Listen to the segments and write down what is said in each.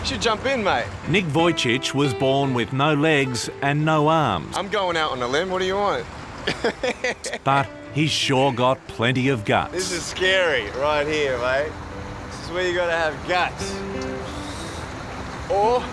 don't you jump in, mate? Nick Vujicic was born with no legs and no arms, I'm going out on a limb. What do you want? but he's sure got plenty of guts. This is scary right here, mate. This is where you gotta have guts. Or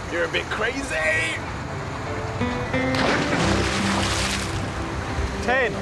you're a bit crazy. 10.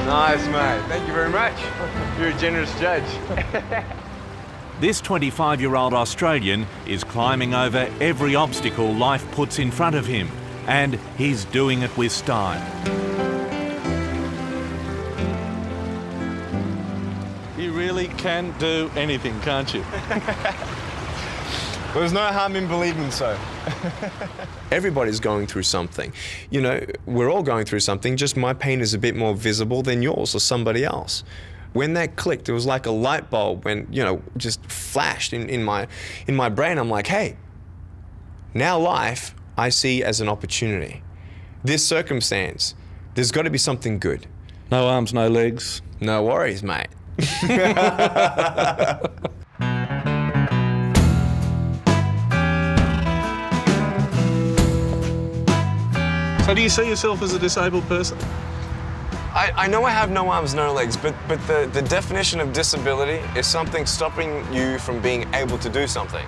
Nice, mate. Thank you very much. You're a generous judge. This 25-year-old Australian is climbing over every obstacle life puts in front of him, and he's doing it with style. You really can do anything, can't you? There's no harm in believing so. Everybody's going through something. You know, we're all going through something, just my pain is a bit more visible than yours or somebody else. When that clicked, it was like a light bulb when, you know, just flashed in my brain. I'm like, hey, now life I see as an opportunity. This circumstance, there's got to be something good. No arms, no legs. No worries, mate. So do you see yourself as a disabled person? I know I have no arms, no legs, but the definition of disability is something stopping you from being able to do something.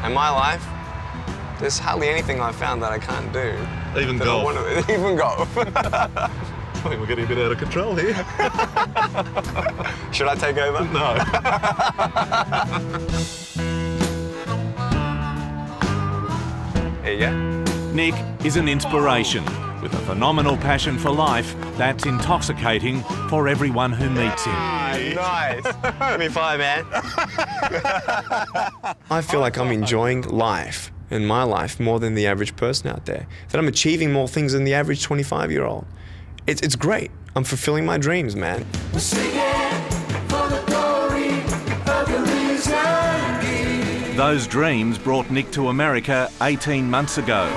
In my life, there's hardly anything I've found that I can't do. Even golf. Even golf. I think we're getting a bit out of control here. Should I take over? No. There you go. Nick is an inspiration, with a phenomenal passion for life that's intoxicating for everyone who meets him. Nice. Give me 5, man. I feel like I'm enjoying life and my life more than the average person out there. That I'm achieving more things than the average 25-year-old. It's great. I'm fulfilling my dreams, man. We're singing for the glory of the risen King. Those dreams brought Nick to America 18 months ago.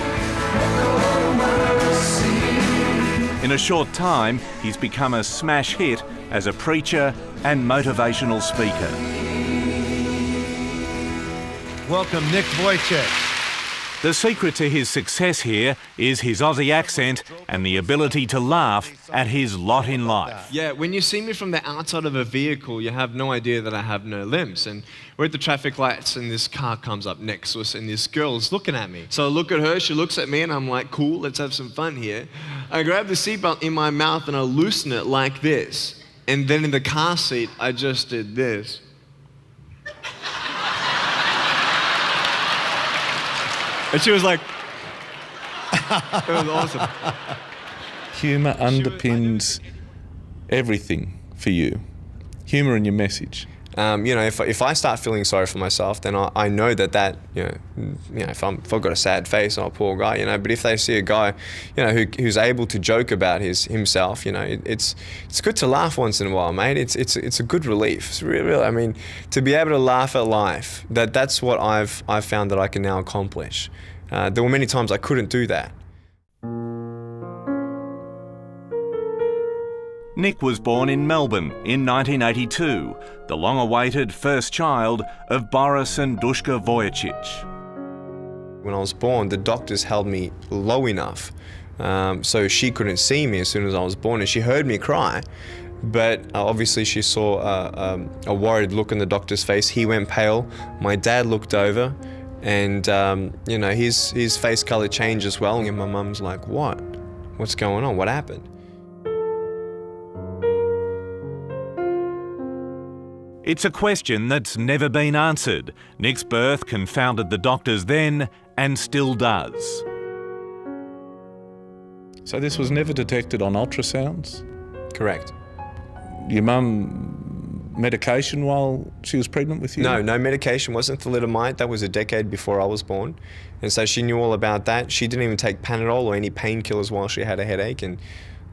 In a short time, he's become a smash hit as a preacher and motivational speaker. Welcome, Nick Vujicic. The secret to his success here is his Aussie accent and the ability to laugh at his lot in life. Yeah, when you see me from the outside of a vehicle, you have no idea that I have no limbs. And we're at the traffic lights and this car comes up next to us and this girl's looking at me. So I look at her, she looks at me and I'm like, cool, let's have some fun here. I grab the seatbelt in my mouth and I loosen it like this. And then in the car seat, I just did this. And she was like, it was awesome. Humour underpins everything for you. Humour in your message. You know, if I start feeling sorry for myself, then I know that if I've got a sad face, I'm a poor guy, you know. But if they see a guy, you know, who's able to joke about himself, you know, it's good to laugh once in a while, mate. It's a good relief. It's really, I mean, to be able to laugh at life, that's what I've found that I can now accomplish. There were many times I couldn't do that. Nick was born in Melbourne in 1982, the long-awaited first child of Boris and Dushka Vujicic. When I was born, the doctors held me low enough so she couldn't see me as soon as I was born, and she heard me cry. But obviously she saw a worried look in the doctor's face. He went pale. My dad looked over, and you know, his face colour changed as well. And my mum's like, "What? What's going on? What happened?" It's a question that's never been answered. Nick's birth confounded the doctors then and still does. So this was never detected on ultrasounds? Correct. Your mum medication while she was pregnant with you? No medication. Wasn't thalidomide. That was a decade before I was born. And so she knew all about that. She didn't even take Panadol or any painkillers while she had a headache, and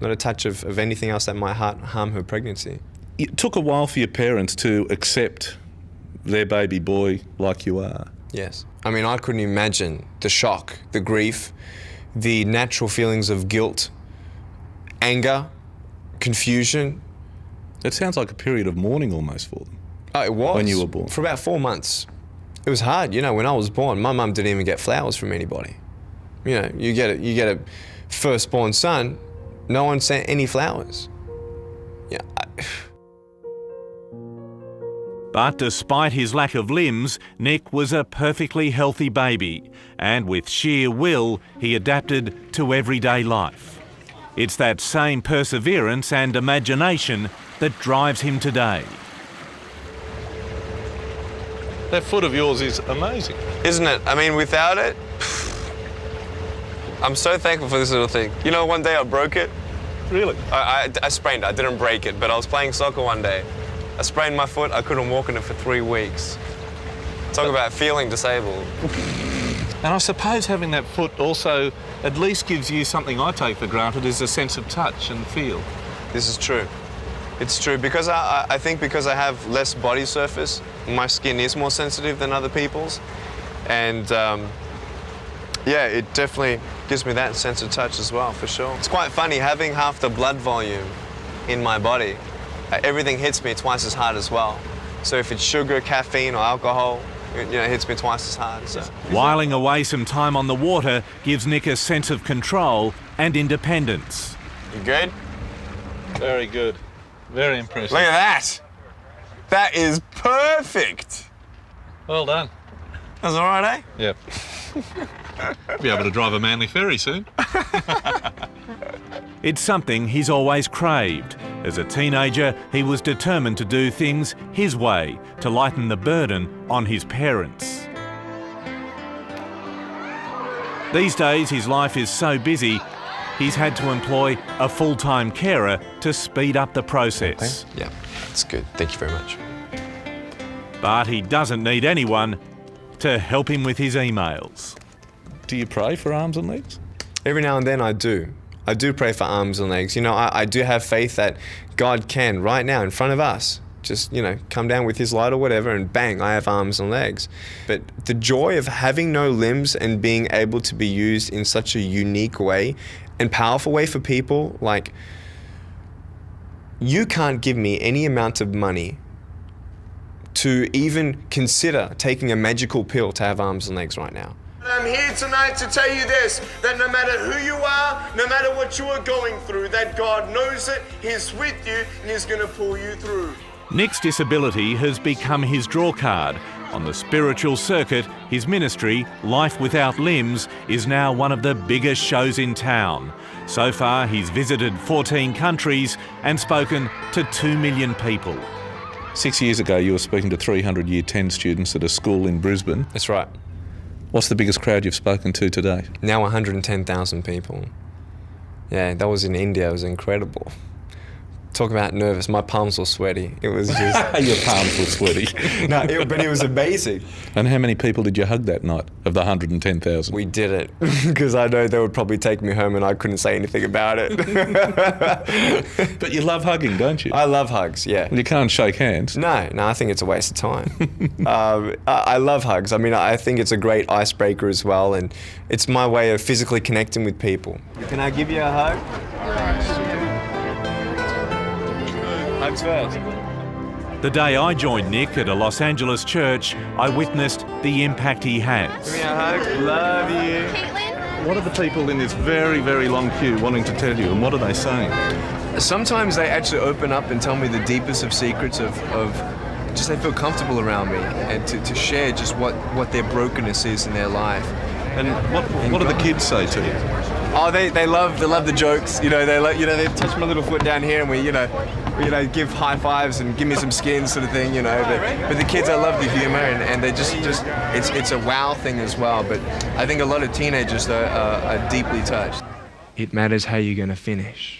not a touch of anything else that might harm her pregnancy. It took a while for your parents to accept their baby boy like you are. Yes. I mean, I couldn't imagine the shock, the grief, the natural feelings of guilt, anger, confusion. It sounds like a period of mourning almost for them. Oh, it was. When you were born. For about 4 months. It was hard, when I was born, my mum didn't even get flowers from anybody. You get a firstborn son, no one sent any flowers. But despite his lack of limbs, Nick was a perfectly healthy baby, and with sheer will, he adapted to everyday life. It's that same perseverance and imagination that drives him today. That foot of yours is amazing. Isn't it? I mean, without it, I'm so thankful for this little thing. One day I broke it. Really? I sprained it. I didn't break it, but I was playing soccer one day. I sprained my foot. I couldn't walk in it for 3 weeks. Talk about feeling disabled. And I suppose having that foot also at least gives you something I take for granted, is a sense of touch and feel. This is true. It's true. Because I think because I have less body surface, my skin is more sensitive than other people's. And it definitely gives me that sense of touch as well, for sure. It's quite funny, having half the blood volume in my body, everything hits me twice as hard as well. So if it's sugar, caffeine, or alcohol, it hits me twice as hard. So. Whiling away some time on the water gives Nick a sense of control and independence. You good? Very good. Very impressive. Look at that! That is perfect! Well done. That's all right, eh? Yep. Be able to drive a Manly ferry soon. It's something he's always craved. As a teenager, he was determined to do things his way to lighten the burden on his parents. These days, his life is so busy, he's had to employ a full-time carer to speed up the process. Yeah, that's good. Thank you very much. But he doesn't need anyone to help him with his emails. Do you pray for arms and legs? Every now and then I do. I do pray for arms and legs. I do have faith that God can, right now in front of us, just, come down with his light or whatever, and bang, I have arms and legs. But the joy of having no limbs and being able to be used in such a unique way and powerful way for people, like, you can't give me any amount of money to even consider taking a magical pill to have arms and legs right now. I'm here tonight to tell you this, that no matter who you are, no matter what you are going through, that God knows it, He's with you, and He's going to pull you through. Nick's disability has become his drawcard. On the spiritual circuit, his ministry, Life Without Limbs, is now one of the biggest shows in town. So far, he's visited 14 countries and spoken to 2 million people. 6 years ago, you were speaking to 300 Year 10 students at a school in Brisbane. That's right. What's the biggest crowd you've spoken to today? Now 110,000 people. Yeah, that was in India. It was incredible. Talk about nervous. My palms were sweaty. It was just... Your palms were sweaty. But it was amazing. And how many people did you hug that night of the 110,000? We did it because I know they would probably take me home and I couldn't say anything about it. But you love hugging, don't you? I love hugs, yeah. You can't shake hands. No, I think it's a waste of time. I love hugs. I mean, I think it's a great icebreaker as well, and it's my way of physically connecting with people. Can I give you a hug? Hugs first. The day I joined Nick at a Los Angeles church, I witnessed the impact he has. Give me a hug. Love you. What are the people in this very, very long queue wanting to tell you, and what are they saying? Sometimes they actually open up and tell me the deepest of secrets of just they feel comfortable around me and to share just what their brokenness is in their life. And what do the kids say to you? Oh, they love the jokes. They touch my little foot down here and we give high fives and give me some skin sort of thing. But the kids, I love the humor and they just it's a wow thing as well. But I think a lot of teenagers are deeply touched. It matters how you're going to finish.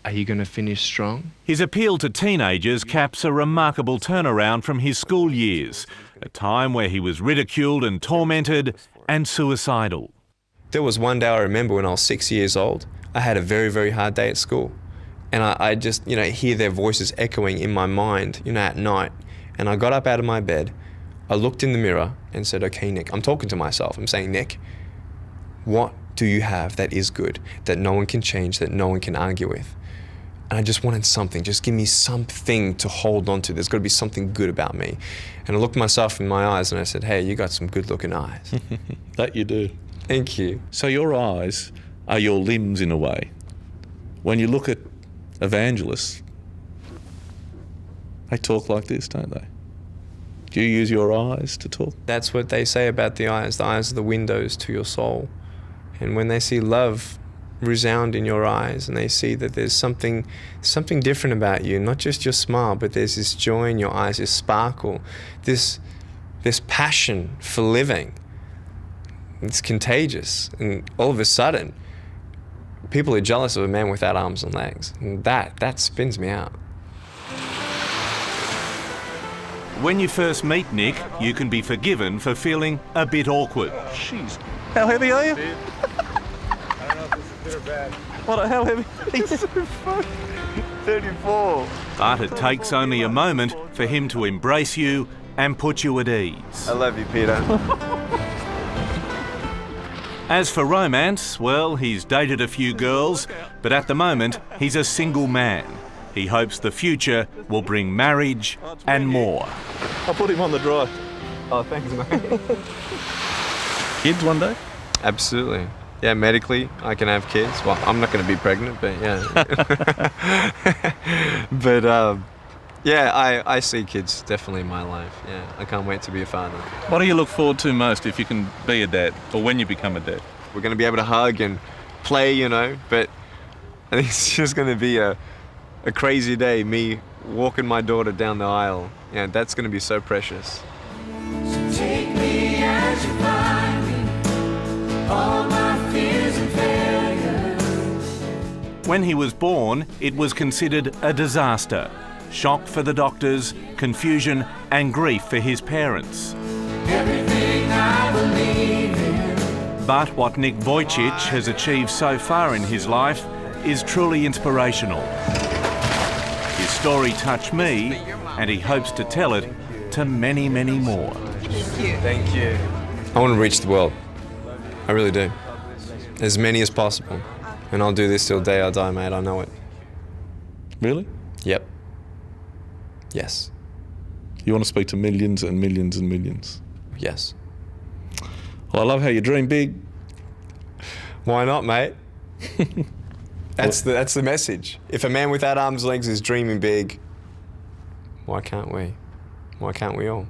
Are you going to finish strong? His appeal to teenagers caps a remarkable turnaround from his school years, a time where he was ridiculed and tormented and suicidal. There was one day I remember when I was 6 years old, I had a very, very hard day at school. And I just, hear their voices echoing in my mind, at night. And I got up out of my bed, I looked in the mirror and said, okay, Nick, I'm talking to myself. I'm saying, Nick, what do you have that is good, that no one can change, that no one can argue with? And I just wanted something. Just give me something to hold on to. There's got to be something good about me. And I looked myself in my eyes and I said, hey, you got some good-looking eyes. That you do. Thank you. So your eyes are your limbs in a way. When you look at evangelists, they talk like this, don't they? Do you use your eyes to talk? That's what they say about the eyes. The eyes are the windows to your soul. And when they see love resound in your eyes and they see that there's something different about you, not just your smile, but there's this joy in your eyes, this sparkle, this passion for living. It's contagious. And all of a sudden, people are jealous of a man without arms and legs. And that spins me out. When you first meet Nick, you can be forgiven for feeling a bit awkward. Jeez. How heavy are you? What, how heavy? 34. But it takes only a moment for him to embrace you and put you at ease. I love you, Peter. As for romance, well, he's dated a few girls, but at the moment, he's a single man. He hopes the future will bring marriage and more. I'll put him on the drive. Oh, thanks, mate. Kids one day? Absolutely. Yeah, medically, I can have kids. Well, I'm not going to be pregnant, but yeah. But yeah, I see kids definitely in my life. Yeah, I can't wait to be a father. What do you look forward to most if you can be a dad, or when you become a dad? We're going to be able to hug and play, you know, but I think it's just going to be a crazy day, me walking my daughter down the aisle. Yeah, that's going to be so precious. Take me as you find me, all my fears and failures. When he was born, it was considered a disaster. Shock for the doctors, confusion and grief for his parents. Everything I believe in. But what Nick Vujicic has achieved so far in his life is truly inspirational. His story touched me, and he hopes to tell it to many, many more. Thank you. I want to reach the world. I really do. As many as possible. And I'll do this till the day I die, mate. I know it. Really? Yep. Yes. You want to speak to millions and millions and millions? Yes. Well, I love how you dream big. Why not, mate? That's the message. If a man without arms and legs is dreaming big, why can't we? Why can't we all?